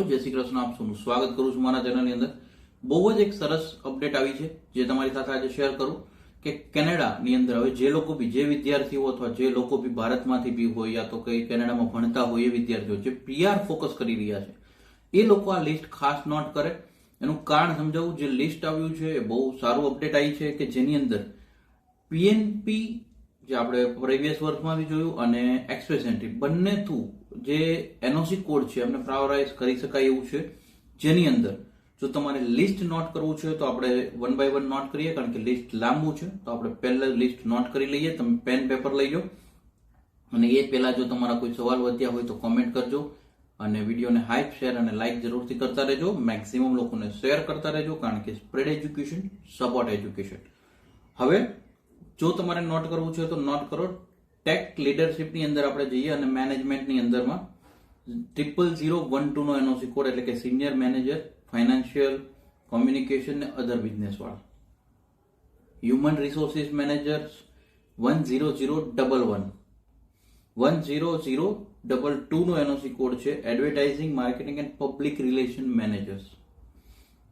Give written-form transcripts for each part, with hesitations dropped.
જય શ્રી કૃષ્ણ. આપ સૌનું સ્વાગત કરું છું મારા ચેનલની અંદર. બહુ જ એક સરસ અપડેટ આવી છે જે તમારી સાથે આજે શેર કરું કે કેનેડાની અંદર હવે જે લોકો બી જે વિદ્યાર્થીઓ અથવા જે લોકો બી ભારતમાંથી બી હોય યા તો કઈ કેનેડામાં ભણતા હોય એ વિદ્યાર્થીઓ જે પીઆર ફોકસ કરી રહ્યા છે એ લોકો આ લિસ્ટ ખાસ નોટ કરે. એનું કારણ સમજાવું. જે લિસ્ટ આવ્યું છે એ બહુ સારું અપડેટ આવી છે કે જેની અંદર પીએનપી જે આપણે પ્રીવિયસ વર્ષમાં બી જોયું અને એક્સપ્રેસ એન્ટ્રી બંને થ્રુ જે એનઓસી કોડ છે એમને પ્રાયોરાઇઝ કરી શકાય એવું છે. જેની અંદર જો તમારે લિસ્ટ નોટ કરવું છે તો આપણે વન બાય વન નોટ કરીએ કારણ કે લિસ્ટ લાંબુ છે. તો આપણે પહેલા લિસ્ટ નોટ કરી લઈએ. તમે પેન પેપર લઈ લો અને એ પહેલા જો તમારા કોઈ સવાલ વધ્યા હોય તો કોમેન્ટ કરજો અને વિડીયોને હાઈપ શેર અને લાઈક જરૂરથી કરતા રહેજો. મેક્સિમમ લોકોને શેર કરતા રહેજો કારણ કે સ્પ્રેડ એજ્યુકેશન સપોર્ટ એજ્યુકેશન. હવે જો તમારે નોટ કરવું છે તો નોટ કરો. ટેક લીડરશિપની અંદર આપણે જઈએ અને મેનેજમેન્ટની અંદરમાં 00012 નો એનઓસી કોડ એટલે કે સિનિયર મેનેજર ફાઇનાન્શિયલ કોમ્યુનિકેશન ને અધર બિઝનેસ વાળા. હ્યુમન રિસોર્સિસ મેનેજર્સ 10011 10022 નો એનઓસી કોડ છે. Advertising marketing and public relation managers.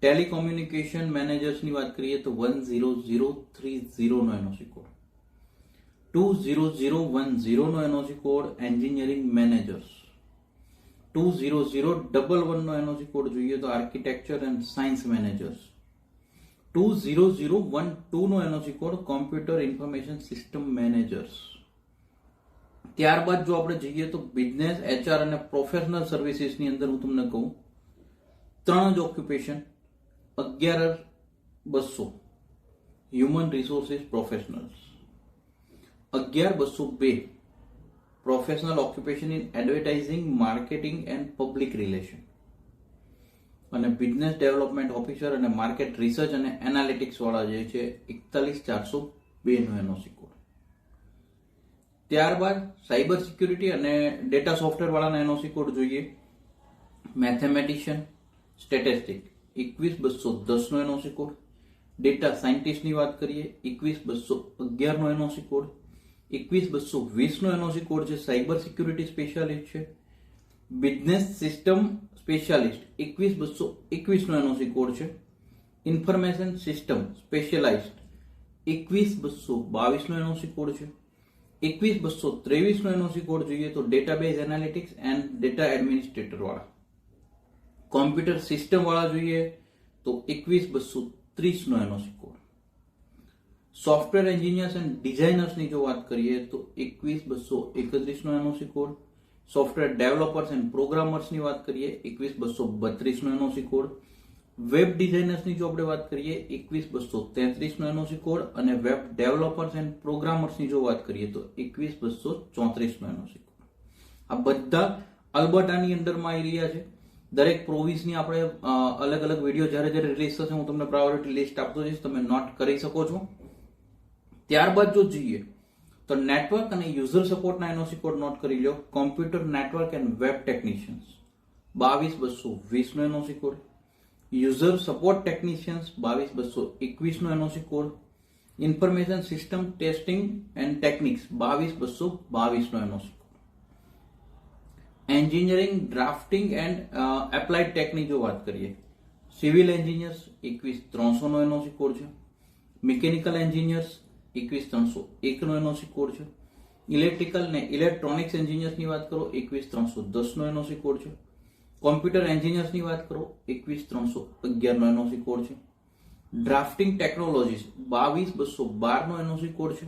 Telecommunication મેનેજર્સની વાત કરીએ તો 10030 નો એનઓસી કોડ. 20010 નો એનઓસી કોડ એન્જિનિયરિંગ મેનેજર્સ. 20011 નો એનઓસી કોડ જોઈએ તો આર્કિટેક્ચર એન્ડ સાયન્સ મેનેજર્સ. 20012 નો NOC code computer information system managers. ત્યારબાદ જો આપણે જઈએ તો બિઝનેસ એચઆર અને પ્રોફેશનલ સર્વિસીસની અંદર હું તમને કહું 3 જ occupation 11200 human resources professionals. 11202 professional occupation in advertising marketing and public relation અને બિઝનેસ ડેવલપમેન્ટ ઓફિસર અને માર્કેટ રિસર્ચ અને એનાલિટિક્સ વાળા જે છે 41402 નો એનઓસી કોડ. ત્યારબાદ સાયબર સિક્યુરિટી અને ડેટા સોફ્ટવેર વાળાના એનઓસી કોડ જોઈએ. મેથેમેટિશિયન સ્ટેટિસ્ટિક 21210 નો એનઓસી કોડ. ડેટા સાયન્ટિસ્ટની વાત કરીએ 21211 નો એનઓસી કોડ. 21220 નો એનઓસી કોડ છે સાયબર સિક્યુરિટી સ્પેશિયાલિસ્ટ છે. બિઝનેસ સિસ્ટમ સ્પેશિયાલિસ્ટ 21221 નો એનઓસી કોડ છે. ઇન્ફોર્મેશન સિસ્ટમ સ્પેશિયલાઇઝ્ડ 21222 નો એનઓસી કોડ છે. 21223 નો એનઓસી કોડ જોઈએ તો database analytics and data administrator વાળા. કોમ્પ્યુટર સિસ્ટમ વાળા જોઈએ તો 21230 નો NOC code. Software engineers and ડિઝાઇનર્સની જો વાત કરીએ તો 21231 નો NOC code. Software developers and પ્રોગ્રામર્સની વાત કરીએ 21232 નો એનઓસી કોડ. વેબ ડિઝાઇનર્સની જો આપણે વાત કરીએ 21233 નો એનઓસી કોડ અને વેબ ડેવલપર્સ એન્ડ પ્રોગ્રામર્સની જો વાત કરીએ તો 21234 નો એનઓસી કોડ. આ બધા અલ્બર્ટાની અંદરમાં આવી રહ્યા છે. દરેક પ્રોવિન્સની આપણે અલગ અલગ વિડીયો જ્યારે જ્યારે રિલીઝ થશે હું તમને પ્રાયોરિટી લિસ્ટ આપતો જઈશ. તમે નોટ કરી શકો છો. ત્યારબાદ જો જોઈએ તો નેટવર્ક અને યુઝર સપોર્ટના એનઓસી કોડ નોટ કરી લો. Computer network and web technicians 22220 નો NOC code. User support technicians 22221 નો NOC code. Information system testing and techniques 22222 નો NOC code. Engineering drafting and applied ટેકની જો વાત કરીએ સિવિલ એન્જિનિયર્સ 21300 નો એનઓસી કોડ છે. મિકેનિકલ એન્જિનિયર્સ 21301 નો એનઓસી કોડ છે. ઇલેક્ટ્રિકલ ને ઇલેક્ટ્રોનિક્સ એન્જિનિયર્સની વાત કરો 21310 નો એનઓસી કોડ છે. કોમ્પ્યુટર એન્જિનિયર્સની વાત કરો 21311 નો એનઓસી કોડ છે. ડ્રાફ્ટિંગ ટેકનોલોજીસ 22212 નો એનઓસી કોડ છે.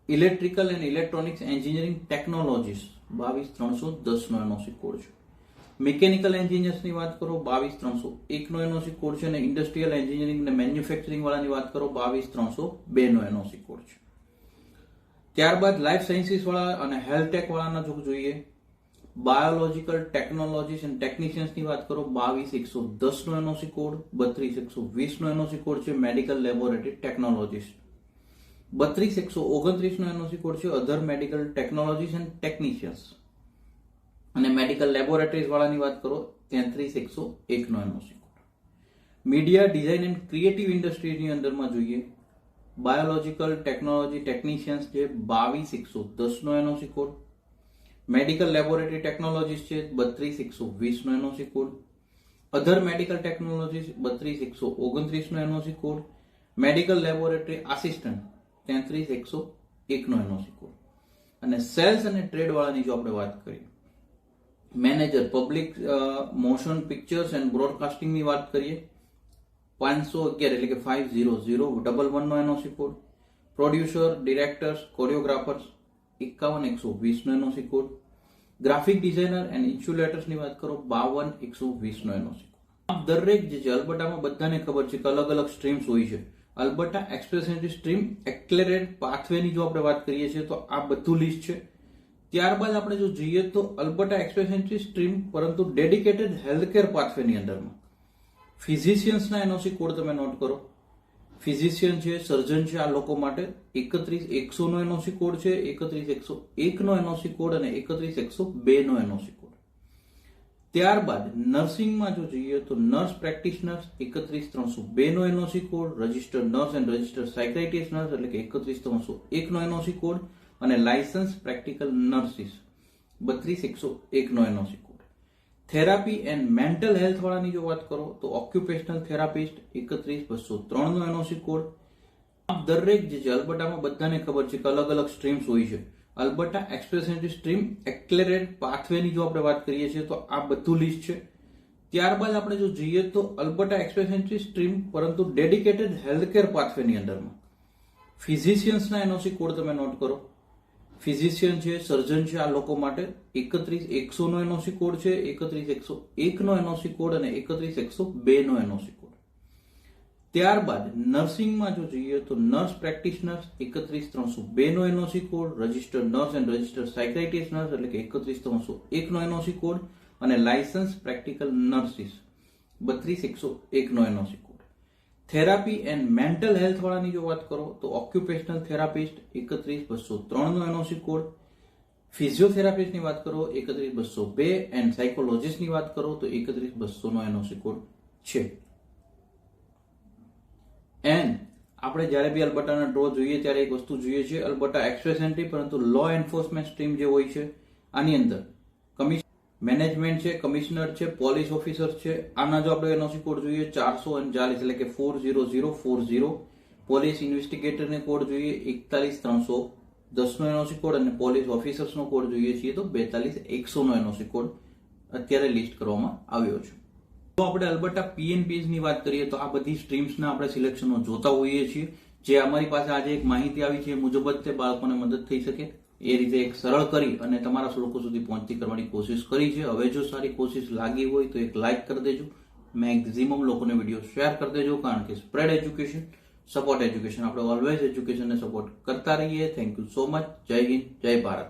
Electrical and electronics engineering technologies 22310 નો એનઓસી કોડ છે. મિકેનિકલ એન્જિનિયર્સની વાત કરો 22301 નો એનઓસી કોડ છે અને ઇન્ડસ્ટ્રીયલ એન્જિનિયરિંગ અને મેન્યુફેક્ચરિંગ વાળાની વાત કરો 22302 નો એનઓસી કોડ છે. ત્યારબાદ લાઈફ સાયન્સીસ વાળા અને હેલ્થ ટેક વાળાના જો જોઈએ બાયોલોજીકલ ટેકનોલોજીસ એન્ડ ટેકનિશિયન્સની વાત કરો 22110 નો એનઓસી કોડ. 32120 નો એનઓસી કોડ છે મેડિકલ લેબોરેટરી ટેકનોલોજીસ્ટ. 32129 નો એનઓસી કોડ છે અધર મેડિકલ ટેકનોલોજીસ એન્ડ ટેકનિશિયન્સ અને મેડિકલ લેબોરેટરીઝ વાળાની વાત કરો 33101 નો NOC code. Media design and creative ઇન્ડસ્ટ્રીની અંદરમાં જોઈએ બાયોલોજીકલ ટેકનોલોજી ટેકનિશિયન્સ છે 22110 નો NOC code. Medical laboratory technologies છે 32120 નો એનઓસી કોડ, અધર મેડિકલ ટેકનોલોજીસ 32129 નો NOC code, medical laboratory assistant 33101 નો NOC code. અને sales અને ટ્રેડ વાળાની જો આપણે વાત કરીએ, manager public motion pictures and broadcasting ની વાત કરીએ 511 એટલે કે 500111 નો NOC code, producer directors choreographers 51120 નો NOC code, graphic designer and insulators ની વાત કરો 52120 નો એનઓસી કોડ. દરેક જે છે અલ્બર્ટામાં બધાને ખબર છે કે અલગ અલગ સ્ટ્રીમ્સ હોય છે. Alberta express entry stream એક્લેરેટ pathway ની જો આપણે વાત કરીએ છીએ તો આ બધું લિસ્ટ છે. ત્યારબાદ આપણે જો જોઈએ તો અલ્બર્ટા એક્સપ્રેસ એન્ટ્રી સ્ટ્રીમ પરંતુ ડેડિકેટેડ હેલ્થકેર પાથવે ની અંડરમાં ફિઝિશિયન્સના એનઓસી કોડ તમે નોટ કરો. ફિઝિશિયન છે, સર્જન છે, આ લોકો માટે 31100 નો એનઓસી કોડ છે, 31101 નો એનઓસી કોડ અને 31102 નો એનઓસી કોડ. ત્યારબાદ નર્સિંગમાં જો જોઈએ તો નર્સ પ્રેક્ટિશનર્સ 31302 નો NOC code, registered nurse and registered psychiatrist nurse એટલે કે 31301 નો એનઓસી કોડ અને લાયસન્સ પ્રેક્ટિકલ નર્સિસ 32101 નો NOC code. Therapy and mental health વાળાની જો વાત કરો તો ઓક્યુપેશનલ થેરાપિસ્ટ 31203 નો એનઓસી કોડ. દરેક જે છે અલ્બર્ટામાં બધાને ખબર છે કે અલગ અલગ સ્ટ્રીમ્સ હોય છે. Alberta express entry stream એક્લેરેટ pathway ની જો આપણે વાત કરીએ છીએ તો આ બધું લિસ્ટ છે. ત્યારબાદ આપણે જો જોઈએ તો અલ્બર્ટા એક્સપ્રેસ એન્ટ્રી સ્ટ્રીમ પરંતુ ડેડિકેટેડ હેલ્થકેર પાથવે ની અંડરમાં ફિઝિશિયન્સના એનઓસી કોડ તમે નોટ કરો. ફિઝિશિયન છે, સર્જન છે, આ લોકો માટે 31100 નો એનઓસી કોડ છે, 31101 નો એનઓસી કોડ અને 31102 નો એનઓસી કોડ. ત્યારબાદ નર્સિંગમાં જો જોઈએ તો નર્સ પ્રેક્ટિશનર્સ 31302 નો NOC code, registered nurse and registered psychiatrist nurse એટલે કે 31301 નો એનઓસી કોડ અને લાયસન્સ પ્રેક્ટિકલ નર્સિસ 32101 નો NOC code. Therapy and mental health વાળાની જો વાત કરો તો ઓક્યુપેશનલ થેરાપિસ્ટ 31203 નો એનઓસી કોડ, ફિઝિયોથેરાપિસ્ટ ની વાત કરો 31202 એન્ડ સાયકોલોજીસ્ટ ની વાત કરો તો 31200 નો એનઓસી કોડ છે. એન્ડ આપણે જ્યારે બી અલ્બર્ટાના ડ્રો જોઈએ ત્યારે એક વસ્તુ જોઈએ છે, અલ્બર્ટા એક્સપ્રેસ એન્ટ્રી પરંતુ લો એન્ફોર્સમેન્ટ સ્ટ્રીમ જે હોય છે આની અંદર મેનેજમેન્ટ છે, કમિશનર છે, પોલીસ ઓફિસર છે. આના જો આપણે એનઓસી કોડ જોઈએ 439 એટલે કે 40040, પોલીસ ઇન્વેસ્ટિગેટર ને કોડ જોઈએ 41310 નો એનઓસી કોડ અને પોલીસ ઓફિસર્સ નો કોડ જોઈએ છીએ તો 42100 નો એનઓસી કોડ અત્યારે લિસ્ટ કરવામાં આવ્યો છે. તો આપણે અલ્બર્ટા પીએનપીએસ ની વાત કરીએ તો આ બધી સ્ટ્રીમ્સના આપણે સિલેક્શનો જોતા હોઈએ છીએ. જે અમારી પાસે આજે એક માહિતી આવી છે એ મુજબ જ તે બાળકોને મદદ થઈ શકે એ રીતે એક સરળ કરી અને તમારા લોકો સુધી પહોંચતી કરવાની કોશિશ કરી છે. હવે જો સારી કોશિશ લાગી હોય તો એક લાઇક કરી દેજો, મેક્સિમમ લોકોને વિડીયો શેર કરી દેજો, કારણ કે સ્પ્રેડ એજ્યુકેશન સપોર્ટ એજ્યુકેશન, આપણે ઓલવેઝ એજ્યુકેશનને સપોર્ટ કરતા રહીએ. Thank you so much. જય હિન્દ, જય ભારત.